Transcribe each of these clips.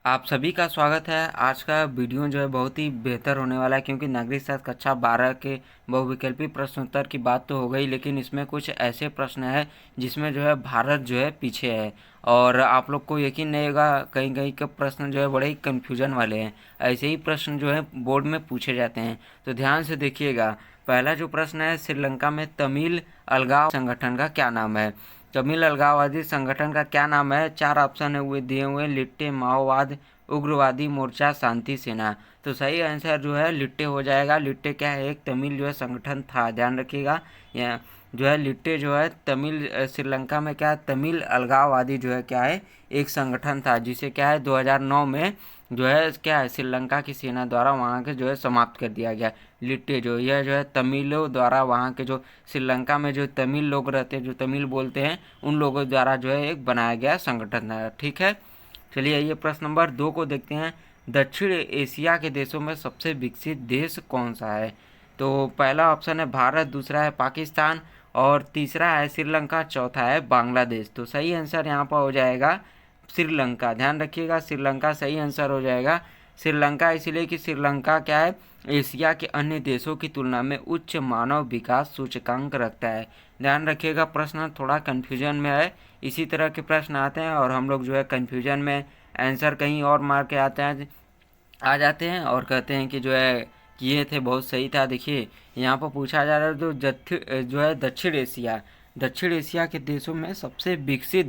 आप सभी का स्वागत है। आज का वीडियो जो है बहुत ही बेहतर होने वाला है, क्योंकि नागरिक शास्त्र कक्षा 12 के बहुविकल्पी प्रश्नोत्तर की बात तो हो गई, लेकिन इसमें कुछ ऐसे प्रश्न है जिसमें जो है भारत जो है पीछे है। और आप लोग को यकीन नहीं होगा, कहीं कहीं के प्रश्न जो है बड़े ही कन्फ्यूजन वाले हैं। ऐसे ही प्रश्न जो है बोर्ड में पूछे जाते हैं, तो ध्यान से देखिएगा। पहला जो प्रश्न है, श्रीलंका में तमिल अलगाव संगठन का क्या नाम है? तमिल अलगाववादी संगठन का क्या नाम है? चार ऑप्शन है हुए दिए हुए, लिट्टे, माओवाद, उग्रवादी मोर्चा, शांति सेना। तो सही आंसर जो है लिट्टे हो जाएगा। लिट्टे क्या है? एक तमिल जो है संगठन था, ध्यान रखिएगा। यह जो है लिट्टे जो है तमिल श्रीलंका में क्या है, तमिल अलगाववादी जो है क्या है, एक संगठन था, जिसे क्या है 2009 में जो है क्या है श्रीलंका की सेना द्वारा वहाँ के जो है समाप्त कर दिया गया। लिट्टे जो यह जो है तमिलों द्वारा वहाँ के जो श्रीलंका में जो तमिल लोग रहते हैं, जो तमिल बोलते हैं, उन लोगों द्वारा जो है एक बनाया गया संगठन है। ठीक है, चलिए ये प्रश्न नंबर 2 को देखते हैं। दक्षिण एशिया के देशों में सबसे विकसित देश कौन सा है? तो पहला ऑप्शन है भारत, दूसरा है पाकिस्तान, और तीसरा है श्रीलंका, चौथा है बांग्लादेश। तो सही आंसर यहाँ पर हो जाएगा श्रीलंका। ध्यान रखिएगा, श्रीलंका सही आंसर हो जाएगा। श्रीलंका इसलिए कि श्रीलंका क्या है, एशिया के अन्य देशों की तुलना में उच्च मानव विकास सूचकांक रखता है। ध्यान रखिएगा, प्रश्न थोड़ा कन्फ्यूजन में है। इसी तरह के प्रश्न आते हैं और हम लोग जो है कन्फ्यूजन में आंसर कहीं और मार के आ जाते हैं और कहते हैं कि जो है किए थे बहुत सही था। देखिए यहाँ पर पूछा जा रहा है जो है दक्षिण एशिया के देशों में सबसे विकसित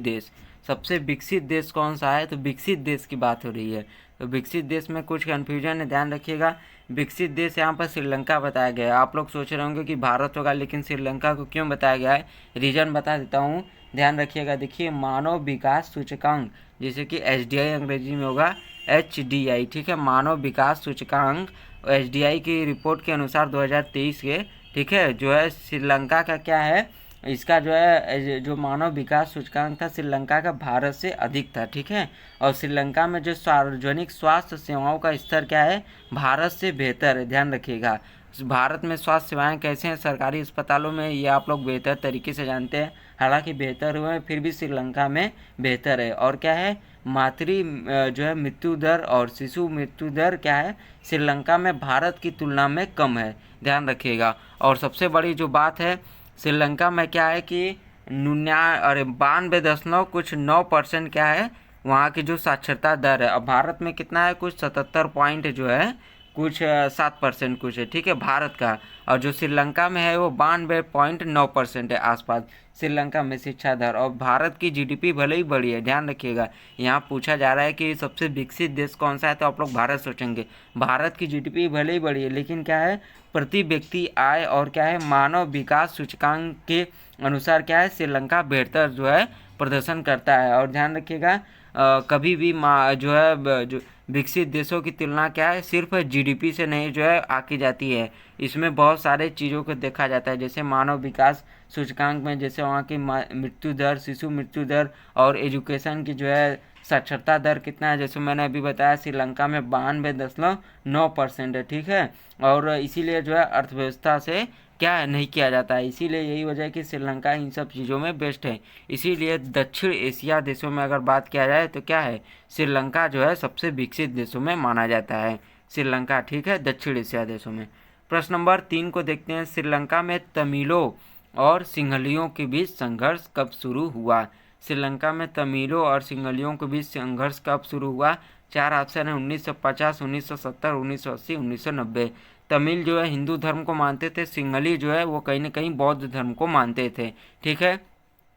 देश कौन सा है? तो विकसित देश की बात हो रही है। तो विकसित देश में कुछ कन्फ्यूजन है, ध्यान रखिएगा। विकसित देश यहाँ पर श्रीलंका बताया गया है। आप लोग सोच रहे होंगे कि भारत होगा, लेकिन श्रीलंका को क्यों बताया गया है, रीजन बता देता हूँ, ध्यान रखिएगा। देखिए मानव विकास सूचकांक, जैसे कि एचडीआई अंग्रेजी में होगा एचडीआई, ठीक है, मानव विकास सूचकांक एचडीआई की रिपोर्ट के अनुसार 2023 के, ठीक है, जो है श्रीलंका का क्या है, इसका जो है जो मानव विकास सूचकांक था श्रीलंका का भारत से अधिक था। ठीक है, और श्रीलंका में जो सार्वजनिक स्वास्थ्य सेवाओं का स्तर क्या है, भारत से बेहतर है। ध्यान रखिएगा, भारत में स्वास्थ्य सेवाएं कैसे हैं सरकारी अस्पतालों में, ये आप लोग बेहतर तरीके से जानते हैं। हालांकि बेहतर हुए हैं, फिर भी श्रीलंका में बेहतर है। और क्या है, जो है मृत्यु दर और शिशु मृत्यु दर क्या है, श्रीलंका में भारत की तुलना में कम है। ध्यान रखिएगा। और सबसे बड़ी जो बात है, श्रीलंका में क्या है कि 92.9% क्या है वहाँ की जो साक्षरता दर है। अब भारत में कितना है, कुछ 77 पॉइंट जो है, कुछ 7% कुछ है, ठीक है, भारत का। और जो श्रीलंका में है वो 92.9% है आसपास श्रीलंका में शिक्षा दर। और भारत की जीडीपी भले ही बड़ी है, ध्यान रखिएगा। यहाँ पूछा जा रहा है कि सबसे विकसित देश कौन सा है, तो आप लोग भारत सोचेंगे। भारत की जीडीपी भले ही बड़ी है, लेकिन क्या है, प्रति व्यक्ति आय और क्या है मानव विकास सूचकांक के अनुसार क्या है, श्रीलंका बेहतर जो है प्रदर्शन करता है। और ध्यान रखिएगा, कभी भी जो है जो विकसित देशों की तुलना क्या है, सिर्फ जीडीपी से नहीं जो है आकी जाती है। इसमें बहुत सारे चीज़ों को देखा जाता है, जैसे मानव विकास सूचकांक में जैसे वहाँ की मृत्यु दर, शिशु मृत्यु दर, और एजुकेशन की जो है साक्षरता दर कितना है, जैसे मैंने अभी बताया श्रीलंका में 92.9% है। ठीक है, और इसीलिए जो है अर्थव्यवस्था से क्या है नहीं किया जाता है, इसीलिए यही वजह है कि श्रीलंका इन सब चीज़ों में बेस्ट है। इसीलिए दक्षिण एशिया देशों में अगर बात किया जाए तो क्या है, श्रीलंका जो है सबसे विकसित देशों में माना जाता है। श्रीलंका, ठीक है, दक्षिण एशिया देशों में। प्रश्न नंबर 3 को देखते हैं। श्रीलंका में तमिलों और सिंहलियों के बीच संघर्ष कब शुरू हुआ? श्रीलंका में तमिलों और सिंहलियों के बीच संघर्ष कब शुरू हुआ? चार ऑप्शन है 1950, 1970, 1980, 1990। तमिल जो है हिंदू धर्म को मानते थे, सिंहली जो है वो कहीं ना कहीं बौद्ध धर्म को मानते थे। ठीक है,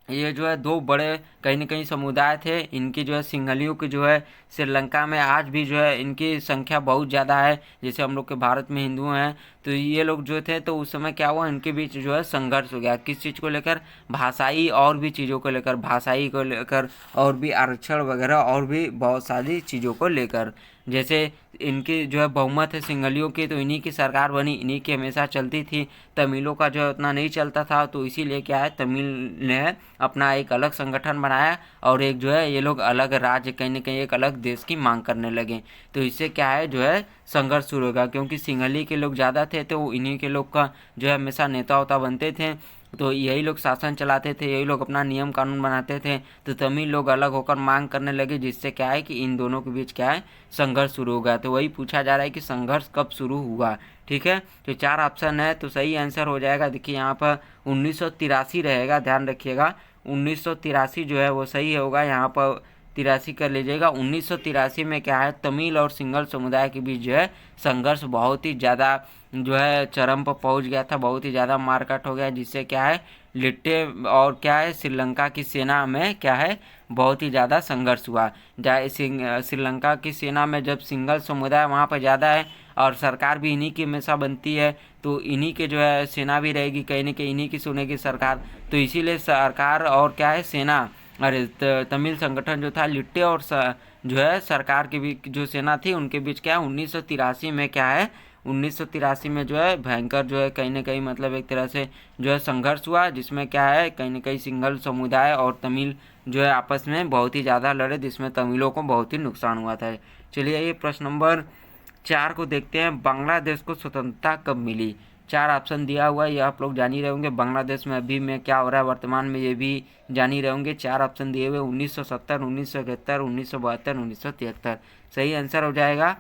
ये जो है दो बड़े कहीं न कहीं समुदाय थे। इनकी जो है सिंहलियों की जो है श्रीलंका में आज भी जो है इनकी संख्या बहुत ज़्यादा है। जैसे हम लोग के भारत में हिंदू हैं, तो ये लोग जो थे तो उस समय क्या हुआ, इनके बीच जो है संघर्ष हो गया। किस चीज़ को लेकर? भाषाई और भी चीज़ों को लेकर, भाषाई को लेकर, और भी आरक्षण वगैरह, और भी बहुत सारी चीज़ों को लेकर। जैसे इनकी जो है बहुमत है सिंहलियों की, तो इन्हीं की सरकार बनी, इन्हीं की हमेशा चलती थी। तमिलों का जो है उतना नहीं चलता था, तो इसीलिए क्या है, तमिल ने अपना एक अलग संगठन बनाया और एक जो है ये लोग अलग राज्य, कहीं ना कहीं एक अलग देश की मांग करने लगे। तो इससे क्या है जो है संघर्ष शुरू होगा, क्योंकि सिंहली के लोग ज़्यादा थे, तो इन्हीं के लोग का जो है हमेशा नेता होता बनते थे। तो यही लोग शासन चलाते थे, यही लोग अपना नियम कानून बनाते थे, तो तमिल लोग अलग होकर मांग करने लगे, जिससे क्या है कि इन दोनों के बीच क्या है संघर्ष शुरू हो गया। तो वही पूछा जा रहा है कि संघर्ष कब शुरू हुआ। ठीक है, तो 4 ऑप्शन है, तो सही आंसर हो जाएगा। देखिए यहाँ पर 1983 रहेगा, ध्यान रखिएगा 1983 जो है वो सही होगा। यहाँ पर 83 कर लीजिएगा। 1983 में क्या है तमिल और सिंगल समुदाय के बीच जो है संघर्ष बहुत ही ज़्यादा जो है चरम पर पहुंच गया था, बहुत ही ज़्यादा मारकाट हो गया, जिससे क्या है लिट्टे और क्या है श्रीलंका की सेना में क्या है बहुत ही ज़्यादा संघर्ष हुआ। श्रीलंका की सेना में जब सिंगल समुदाय वहाँ पर ज़्यादा है और सरकार भी इन्हीं की हमेशा बनती है, तो इन्हीं के जो है सेना भी रहेगी, कहीं ना कहीं इन्हीं की सुनेगी सरकार, तो इसीलिए सरकार और क्या है सेना अरे तमिल संगठन जो था लिट्टे और जो है सरकार के बीच जो सेना थी उनके बीच क्या है 1983 में क्या है 1983 में जो है भयंकर जो है कहीं ना कहीं मतलब एक तरह से जो है संघर्ष हुआ, जिसमें क्या है कहीं ना कहीं सिंगल समुदाय और तमिल जो है आपस में बहुत ही ज़्यादा लड़े, जिसमें तमिलों को बहुत ही नुकसान हुआ था। चलिए ये प्रश्न नंबर 4 को देखते हैं। बांग्लादेश को स्वतंत्रता कब मिली? 4 ऑप्शन दिया हुआ है, ये आप लोग जान ही रहे होंगे। बांग्लादेश में अभी में क्या हो रहा है वर्तमान में ये भी जान ही रहे होंगे। 4 ऑप्शन दिए हुए 1970, 1971, 1972, 1973। सही आंसर हो जाएगा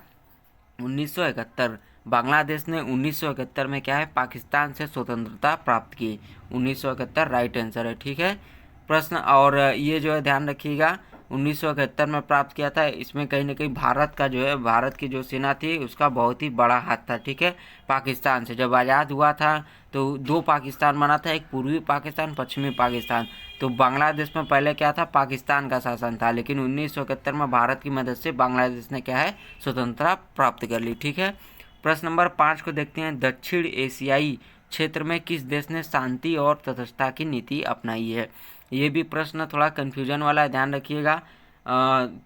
1971। बांग्लादेश ने 1971 में क्या है पाकिस्तान से स्वतंत्रता प्राप्त की। 1971 राइट आंसर है। ठीक है, प्रश्न और ये जो है ध्यान रखिएगा 1971 में प्राप्त किया था। इसमें कहीं ना कहीं भारत का जो है भारत की जो सेना थी उसका बहुत ही बड़ा हाथ था। ठीक है, पाकिस्तान से जब आज़ाद हुआ था तो 2 पाकिस्तान बना था, एक पूर्वी पाकिस्तान, पश्चिमी पाकिस्तान। तो बांग्लादेश में पहले क्या था पाकिस्तान का शासन था, लेकिन 1971 में भारत की मदद से बांग्लादेश ने क्या है स्वतंत्रता प्राप्त कर ली। ठीक है, प्रश्न नंबर 5 को देखते हैं। दक्षिण एशियाई क्षेत्र में किस देश ने शांति और तटस्थता की नीति अपनाई है? ये भी प्रश्न थोड़ा कन्फ्यूजन वाला है, ध्यान रखिएगा,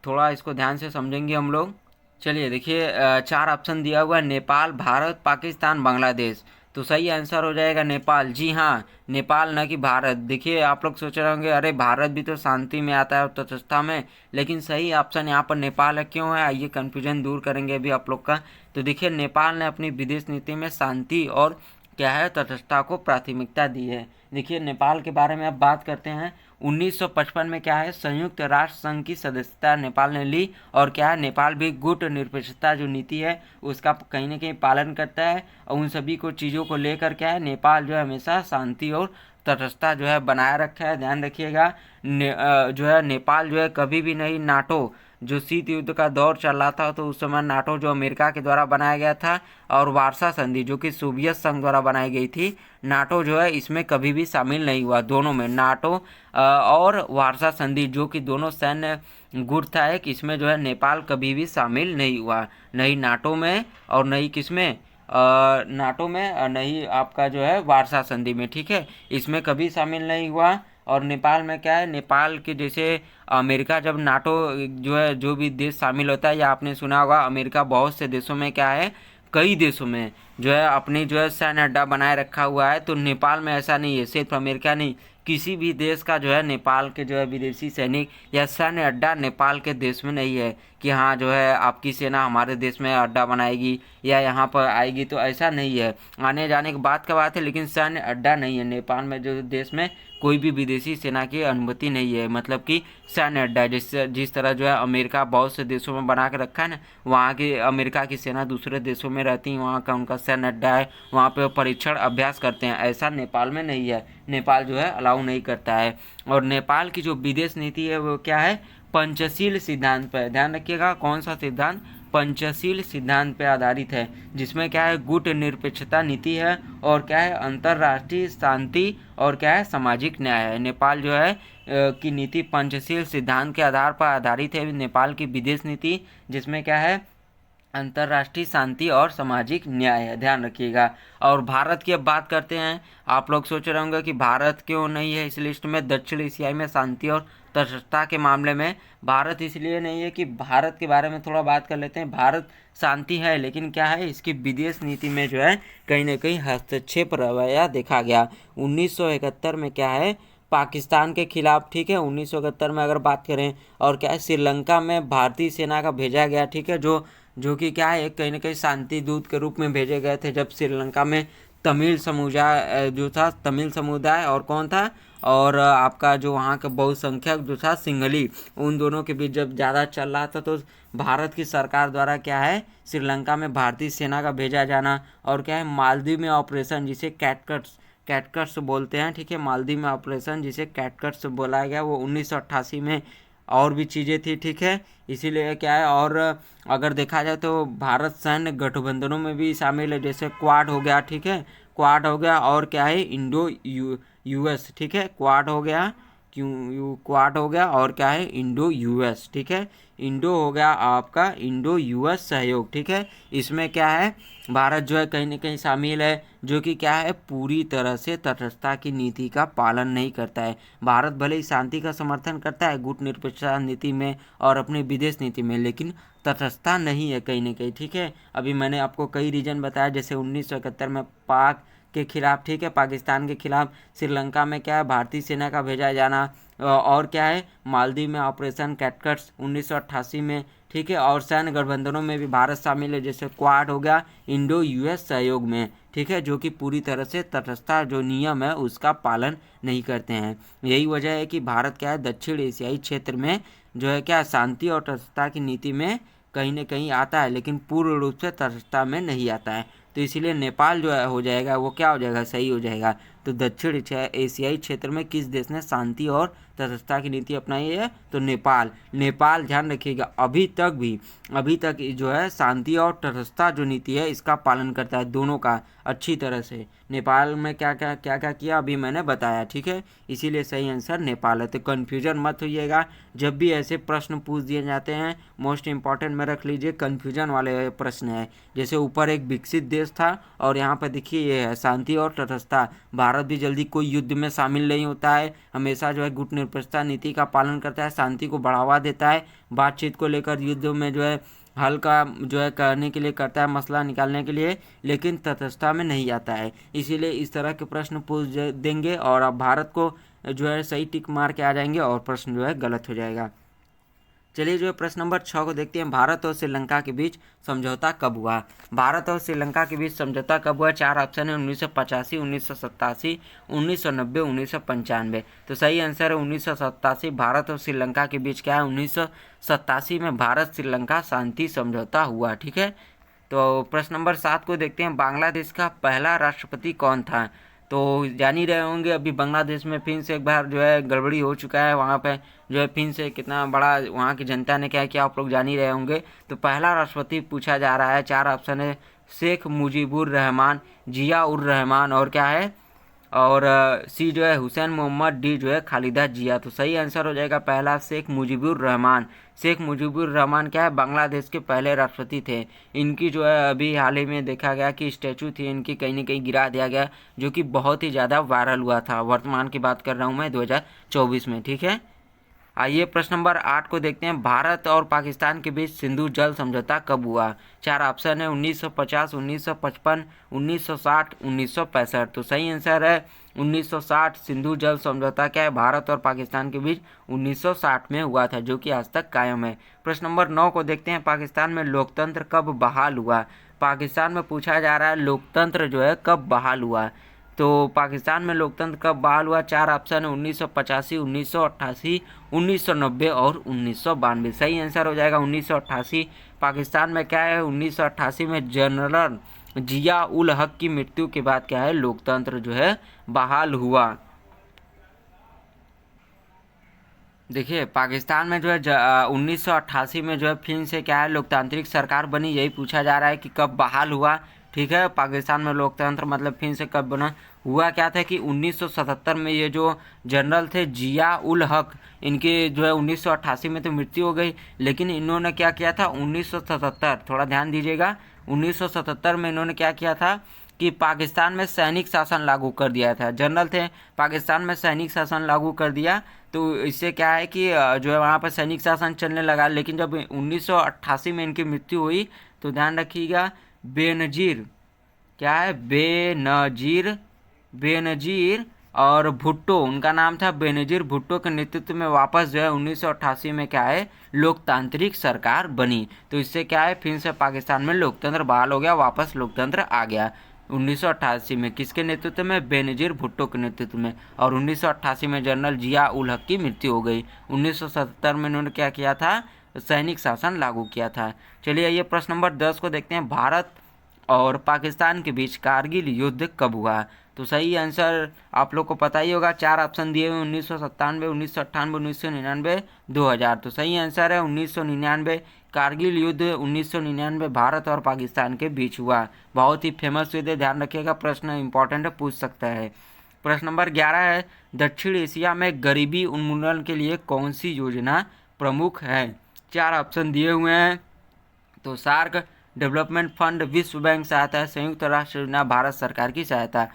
थोड़ा इसको ध्यान से समझेंगे हम लोग। चलिए देखिए 4 ऑप्शन दिया हुआ है, नेपाल, भारत, पाकिस्तान, बांग्लादेश। तो सही आंसर हो जाएगा नेपाल। जी हाँ, नेपाल न कि भारत। देखिए आप लोग सोच रहे होंगे अरे भारत भी तो शांति में आता है और तटस्थता में, लेकिन सही ऑप्शन यहाँ पर नेपाल है। क्यों है आइए कन्फ्यूजन दूर करेंगे अभी आप लोग का। तो देखिए नेपाल ने अपनी विदेश नीति में शांति और क्या है तटस्थता को प्राथमिकता दी है। देखिए नेपाल के बारे में अब बात करते हैं। 1955 में क्या है संयुक्त राष्ट्र संघ की सदस्यता नेपाल ने ली, और क्या है नेपाल भी गुट निरपेक्षता जो नीति है उसका कहीं ना कहीं पालन करता है, और उन सभी को चीज़ों को लेकर क्या है नेपाल जो है हमेशा शांति और तटस्थता जो है बनाए रखा है। ध्यान रखिएगा जो है नेपाल जो है कभी भी नहीं नाटो जो शीत युद्ध का दौर चल रहा था तो उस समय नाटो जो अमेरिका के द्वारा बनाया गया था, और वार्सा संधि जो कि सोवियत संघ द्वारा बनाई गई थी, नाटो जो है इसमें कभी भी शामिल नहीं हुआ। दोनों में नाटो और वार्सा संधि जो कि दोनों सैन्य गुट था एक, इसमें जो है नेपाल कभी भी शामिल नहीं हुआ, नहीं नाटो में और नहीं किसमें नाटो में और नहीं आपका जो है वार्सा संधि में। ठीक है, इसमें कभी शामिल नहीं हुआ। और नेपाल में क्या है नेपाल के जैसे अमेरिका जब नाटो जो है जो भी देश शामिल होता है, या आपने सुना होगा अमेरिका बहुत से देशों में क्या है कई देशों में जो है अपनी जो है सैन्य अड्डा बनाए रखा हुआ है, तो नेपाल में ऐसा नहीं है। सिर्फ अमेरिका नहीं, किसी भी देश का जो है नेपाल के जो है विदेशी सैनिक या सैन्य अड्डा नेपाल के देश में नहीं है कि हाँ जो है आपकी सेना हमारे देश में अड्डा बनाएगी या यहाँ पर आएगी, तो ऐसा नहीं है। आने जाने की बात का बात है, लेकिन सैन्य अड्डा नहीं है नेपाल में। जो देश में कोई भी विदेशी सेना की अनुमति नहीं है, मतलब कि सैन्य अड्डा जिस तरह जो है अमेरिका बहुत से देशों में बना के रखा है ना, वहाँ की अमेरिका की सेना दूसरे देशों में रहती है, वहाँ का उनका सैन्य अड्डा है, वहाँ पे परीक्षण अभ्यास करते हैं। ऐसा नेपाल में नहीं है, नेपाल जो है अलाउ नहीं करता है। और नेपाल की जो विदेश नीति है वो क्या है पंचशील सिद्धांत पर। ध्यान रखिएगा कौन सा सिद्धांत, पंचशील सिद्धांत पे आधारित है, जिसमें क्या है गुट निरपेक्षता नीति है, और क्या है अंतर्राष्ट्रीय शांति और क्या है सामाजिक न्याय है। नेपाल जो है की नीति पंचशील सिद्धांत के आधार पर आधारित है नेपाल की विदेश नीति, जिसमें क्या है अंतर्राष्ट्रीय शांति और सामाजिक न्याय है। ध्यान रखिएगा। और भारत की अब बात करते हैं। आप लोग सोच रहे होंगे कि भारत क्यों नहीं है इस लिस्ट में, दक्षिण एशिया में शांति और तटस्थता के मामले में भारत इसलिए नहीं है कि भारत के बारे में थोड़ा बात कर लेते हैं। भारत शांति है, लेकिन क्या है इसकी विदेश नीति में जो है कहीं ना कहीं हस्तक्षेप रवैया देखा गया। 1971 में क्या है पाकिस्तान के खिलाफ, ठीक है 1971 में अगर बात करें, और क्या है श्रीलंका में भारतीय सेना का भेजा गया, ठीक है जो कि क्या है कहीं ना कहीं शांति दूत के रूप में भेजे गए थे जब श्रीलंका में तमिल समुदाय जो था, तमिल समुदाय, और कौन था, और आपका जो वहाँ का बहुसंख्यक जो था सिंघली, उन दोनों के बीच जब ज़्यादा चल रहा था तो भारत की सरकार द्वारा क्या है, श्रीलंका में भारतीय सेना का भेजा जाना, और क्या है, मालदीव में ऑपरेशन जिसे कैटकट्स बोलते हैं, ठीक है, मालदीव में ऑपरेशन जिसे कैटकट्स बोला गया, वो 1988 में, और भी चीज़ें थी, ठीक है। इसीलिए क्या है, और अगर देखा जाए तो भारत सैन्य गठबंधनों में भी शामिल है, जैसे क्वाड हो गया, ठीक है, क्वाड हो गया, और क्या है, इंडो यूएस, ठीक है, क्वाड हो गया, क्वाड हो गया, और क्या है, इंडो यूएस, ठीक है, इंडो हो गया आपका इंडो यूएस सहयोग, ठीक है। इसमें क्या है, भारत जो है कहीं ना कहीं शामिल है, जो कि क्या है, पूरी तरह से तटस्थता की नीति का पालन नहीं करता है। भारत भले ही शांति का समर्थन करता है गुटनिरपेक्षता नीति में और अपनी विदेश नीति में, लेकिन तटस्थता नहीं है कहीं ना कहीं, ठीक है। अभी मैंने आपको कई रीजन बताया, जैसे 1971 में पाक के खिलाफ, ठीक है, पाकिस्तान के खिलाफ श्रीलंका में क्या है, भारतीय सेना का भेजा जाना, और क्या है, मालदीव में ऑपरेशन कैटकट्स 1988 में, ठीक है, और सैन्य गठबंधनों में भी भारत शामिल है, जैसे क्वाड हो गया, इंडो यूएस सहयोग में, ठीक है, जो कि पूरी तरह से तटस्थता जो नियम है उसका पालन नहीं करते हैं। यही वजह है कि भारत क्या है, दक्षिण एशियाई क्षेत्र में जो है क्या, शांति और तटस्थता की नीति में कहीं ना कहीं आता है, लेकिन पूर्ण रूप से तटस्थता में नहीं आता है। तो इसीलिए नेपाल जो है हो जाएगा, वो क्या हो जाएगा, सही हो जाएगा। तो दक्षिण एशियाई क्षेत्र में किस देश ने शांति और तटस्थता की नीति अपनाई है, तो नेपाल। नेपाल ध्यान रखिएगा, अभी तक जो है शांति और तटस्थता जो नीति है इसका पालन करता है, दोनों का अच्छी तरह से। नेपाल में क्या क्या किया अभी मैंने बताया, ठीक है, इसीलिए सही आंसर नेपाल है। तो कन्फ्यूजन मत होइएगा, जब भी ऐसे प्रश्न पूछ दिए जाते हैं मोस्ट इंपॉर्टेंट में रख लीजिए, कन्फ्यूजन वाले प्रश्न है। जैसे ऊपर एक विकसित देश था और यहाँ पर देखिए ये है शांति और तटस्थता। भारत भी जल्दी कोई युद्ध में शामिल नहीं होता है, हमेशा जो है गुटनिरपेक्षता नीति का पालन करता है, शांति को बढ़ावा देता है, बातचीत को लेकर युद्ध में जो है हल का जो है करने के लिए करता है, मसला निकालने के लिए, लेकिन तटस्थता में नहीं आता है। इसीलिए इस तरह के प्रश्न पूछ देंगे और अब भारत को जो है सही टिक मार के आ जाएंगे और प्रश्न जो है गलत हो जाएगा। चलिए जो है प्रश्न नंबर 6 को देखते हैं, भारत और श्रीलंका के बीच समझौता कब हुआ। भारत और श्रीलंका के बीच समझौता कब हुआ, 4 ऑप्शन है, 1985, 1987, 1990, 1995। तो सही आंसर है 1987। भारत और श्रीलंका के बीच क्या है, 1987 में भारत श्रीलंका शांति समझौता हुआ, ठीक है। तो प्रश्न नंबर 7 को देखते हैं, बांग्लादेश का पहला राष्ट्रपति कौन था। तो जान ही रहे होंगे अभी बांग्लादेश में फिर से एक बार जो है गड़बड़ी हो चुका है, वहाँ पे जो है फिर से कितना बड़ा वहाँ की जनता ने क्या किया आप लोग जान ही रहे होंगे। तो पहला राष्ट्रपति पूछा जा रहा है, 4 ऑप्शन है, शेख मुजीबुर रहमान, जिया उर रहमान, और क्या है, और सी जो है हुसैन मोहम्मद, डी जो है खालिदा जिया। तो सही आंसर हो जाएगा पहला शेख मुजीबुर रहमान। शेख मुजीबुर रहमान क्या है, बांग्लादेश के पहले राष्ट्रपति थे। इनकी जो है अभी हाल ही में देखा गया कि स्टैचू थी इनकी कहीं ना कहीं गिरा दिया गया, जो कि बहुत ही ज़्यादा वायरल हुआ था। वर्तमान की बात कर रहा हूँ मैं 2024 में, ठीक है। आइए प्रश्न नंबर 8 को देखते हैं, भारत और पाकिस्तान के बीच सिंधु जल समझौता कब हुआ। 4 ऑप्शन है, 1950, 1955, 1960, 1965। तो सही आंसर है 1960। सिंधु जल समझौता क्या है, भारत और पाकिस्तान के बीच 1960 में हुआ था, जो कि आज तक कायम है। प्रश्न नंबर 9 को देखते हैं, पाकिस्तान में लोकतंत्र कब बहाल हुआ। पाकिस्तान में पूछा जा रहा है लोकतंत्र जो है कब बहाल हुआ। तो पाकिस्तान में लोकतंत्र कब बहाल हुआ, 4 ऑप्शन है, 1985, 1988, 1990 और 1992। सही आंसर हो जाएगा 1988। पाकिस्तान में क्या है, 1988 में जनरल जिया उल हक की मृत्यु के बाद क्या है, लोकतंत्र जो है बहाल हुआ। देखिए पाकिस्तान में जो है 1988 में जो है फिर से क्या है लोकतांत्रिक सरकार बनी, यही पूछा जा रहा है कि कब बहाल हुआ, ठीक है। पाकिस्तान में लोकतंत्र मतलब फिर से कब बना। हुआ क्या था कि 1977 में ये जो जनरल थे जिया उल हक, इनकी जो है 1988 में तो मृत्यु हो गई, लेकिन इन्होंने क्या किया था 1977, थोड़ा ध्यान दीजिएगा, 1977 में इन्होंने क्या किया था कि पाकिस्तान में सैनिक शासन लागू कर दिया था। जनरल थे, पाकिस्तान में सैनिक शासन लागू कर दिया, तो इससे क्या है कि जो है वहाँ पर सैनिक शासन चलने लगा। लेकिन जब 1988 में इनकी मृत्यु हुई तो ध्यान रखिएगा बेनजीर, क्या है, बेनजीर और भुट्टो, उनका नाम था बेनजीर भुट्टो के नेतृत्व में वापस जो है 1988 में क्या है लोकतांत्रिक सरकार बनी। तो इससे क्या है फिर से पाकिस्तान में लोकतंत्र बहाल हो गया, वापस लोकतंत्र आ गया। 1988 में। किसके नेतृत्व में? बेनजीर भुट्टो के नेतृत्व में। और 1988 में जनरल जिया उल हक की मृत्यु हो गई। 1977 में उन्होंने क्या किया था? सैनिक शासन लागू किया था। चलिए ये प्रश्न नंबर 10 को देखते हैं। भारत और पाकिस्तान के बीच कारगिल युद्ध कब हुआ? तो सही आंसर आप लोग को पता ही होगा, 4 ऑप्शन दिए हुए 1997, 1998, 1999, 2000। तो सही आंसर है 1999। कारगिल युद्ध 1999 भारत और पाकिस्तान के बीच हुआ। बहुत ही फेमस युद्ध है, ध्यान रखिएगा, प्रश्न इंपॉर्टेंट है, पूछ सकता है। प्रश्न नंबर 11 है, दक्षिण एशिया में गरीबी उन्मूलन के लिए कौन सी योजना प्रमुख है? 4 ऑप्शन दिए हुए हैं। तो सार्क डेवलपमेंट फंड, विश्व बैंक सहायता, संयुक्त राष्ट्र योजना, भारत सरकार की सहायता।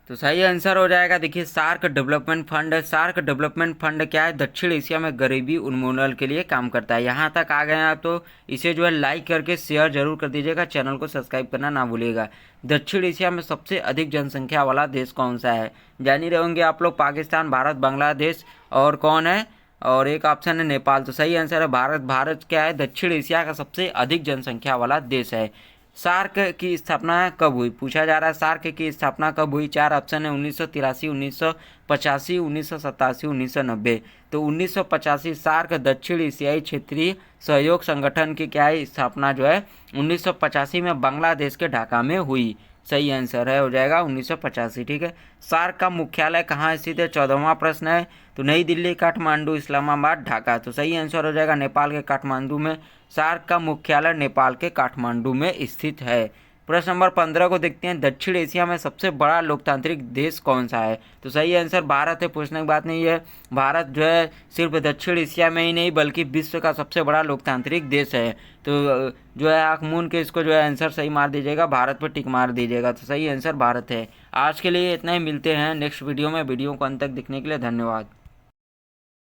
तो सही आंसर हो जाएगा, देखिए SAARC development fund. SAARC development fund क्या है? दक्षिण एशिया में गरीबी उन्मूलन के लिए काम करता है। यहाँ तक आ गए आप तो इसे जो है लाइक करके शेयर जरूर कर दीजिएगा, चैनल को सब्सक्राइब करना ना भूलिएगा। दक्षिण एशिया में सबसे अधिक जनसंख्या वाला देश कौन सा है? जान ही रहे होंगे आप लोग, पाकिस्तान, भारत, बांग्लादेश और कौन है? और एक ऑप्शन है नेपाल। तो सही आंसर है भारत। भारत क्या है? दक्षिण एशिया का सबसे अधिक जनसंख्या वाला देश है। सार्क की स्थापना कब हुई? पूछा जा रहा है सार्क की स्थापना कब हुई। 4 ऑप्शन है 1983, 1985, 1987, 1990। तो 1985 सार्क दक्षिण एशियाई क्षेत्रीय सहयोग संगठन की क्या है स्थापना जो है 1985 में बांग्लादेश के ढाका में हुई। सही आंसर है हो जाएगा 1985। ठीक है। सार्क का मुख्यालय कहाँ स्थित है? 14वां प्रश्न है। तो नई दिल्ली, काठमांडू, इस्लामाबाद, ढाका। तो सही आंसर हो जाएगा नेपाल के काठमांडू में। सार्क का मुख्यालय नेपाल के काठमांडू में स्थित है। प्रश्न नंबर 15 को देखते हैं। दक्षिण एशिया में सबसे बड़ा लोकतांत्रिक देश कौन सा है? तो सही आंसर भारत है, पूछने की बात नहीं है। भारत जो है सिर्फ दक्षिण एशिया में ही नहीं बल्कि विश्व का सबसे बड़ा लोकतांत्रिक देश है। तो जो है आँख मूंद के इसको जो है आंसर सही मार दीजिएगा, भारत पर टिक मार दीजिएगा। तो सही आंसर भारत है। आज के लिए इतना ही, मिलते हैं नेक्स्ट वीडियो में। वीडियो को अंत तक देखने के लिए धन्यवाद।